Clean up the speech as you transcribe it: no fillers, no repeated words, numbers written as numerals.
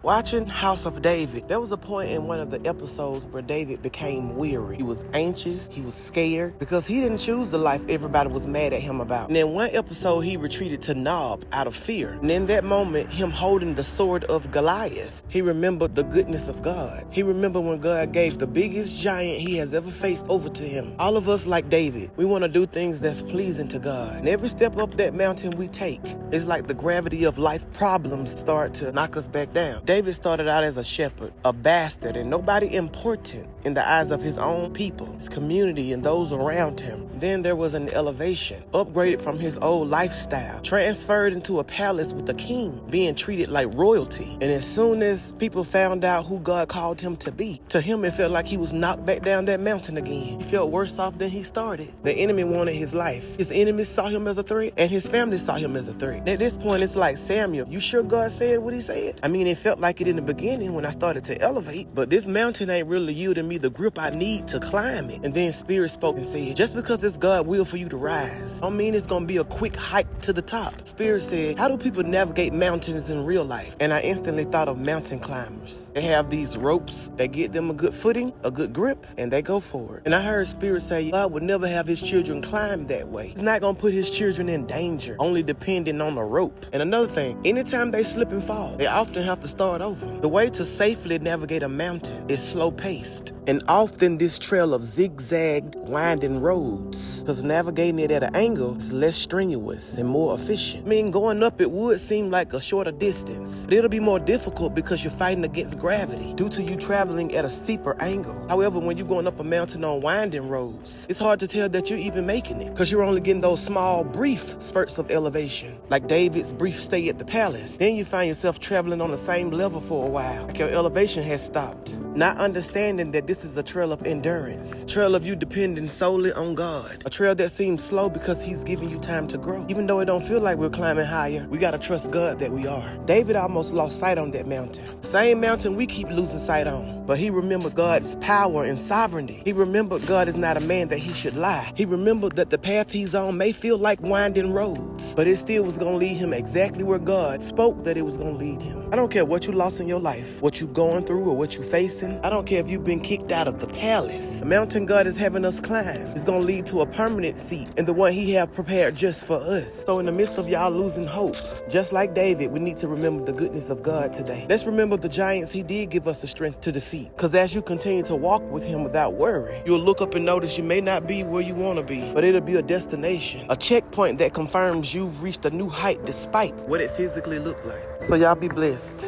Watching House of David, there was a point in one of the episodes where David became weary. He was anxious, he was scared, because he didn't choose the life everybody was mad at him about. And in one episode, he retreated to Nob out of fear. And in that moment, him holding the sword of Goliath, he remembered the goodness of God. He remembered when God gave the biggest giant he has ever faced over to him. All of us, like David, we want to do things that's pleasing to God. And every step up that mountain we take, it's like the gravity of life problems start to knock us back down. David started out as a shepherd, a bastard, and nobody important in the eyes of his own people, his community, and those around him. Then there was an elevation, upgraded from his old lifestyle, transferred into a palace with a king, being treated like royalty. And as soon as people found out who God called him to be, to him it felt like he was knocked back down that mountain again. He felt worse off than he started. The enemy wanted his life. His enemies saw him as a threat, and his family saw him as a threat. At this point, it's like, Samuel, you sure God said what he said? I mean, it felt like it in the beginning when I started to elevate, but this mountain ain't really yielding me the grip I need to climb it. And then Spirit spoke and said, just because it's God's will for you to rise, I don't mean it's gonna be a quick hike to the top. Spirit said, how do people navigate mountains in real life? And I instantly thought of mountain climbers. They have these ropes that get them a good footing, a good grip, and they go forward. And I heard Spirit say, God would never have his children climb that way. He's not gonna put his children in danger, only depending on the rope. And another thing, anytime they slip and fall, they often have to start over. The way to safely navigate a mountain is slow paced, and often this trail of zigzagged, winding roads, because navigating it at an angle is less strenuous and more efficient. I mean, going up it would seem like a shorter distance, but it'll be more difficult because you're fighting against gravity due to you traveling at a steeper angle. However, when you're going up a mountain on winding roads, it's hard to tell that you're even making it, because you're only getting those small, brief spurts of elevation, like David's brief stay at the palace. Then you find yourself traveling on the same level for a while, like your elevation has stopped. Not understanding that this is a trail of endurance, a trail of you depending solely on God, a trail that seems slow because he's giving you time to grow. Even though it don't feel like we're climbing higher, we gotta trust God that we are. David almost lost sight on that mountain. Same mountain we keep losing sight on. But he remembered God's power and sovereignty. He remembered God is not a man that he should lie. He remembered that the path he's on may feel like winding roads, but it still was gonna lead him exactly where God spoke that it was gonna lead him. I don't care what you lost in your life, what you going through or what you facing. I don't care if you've been kicked out of the palace. The mountain God is having us climb is gonna lead to a permanent seat, and the one he have prepared just for us. So in the midst of y'all losing hope, just like David, we need to remember the goodness of God today. Let's remember the giants he did give us the strength to defeat. Because as you continue to walk with him without worry, you'll look up and notice you may not be where you want to be, but it'll be a destination, a checkpoint that confirms you've reached a new height despite what it physically looked like. So y'all be blessed.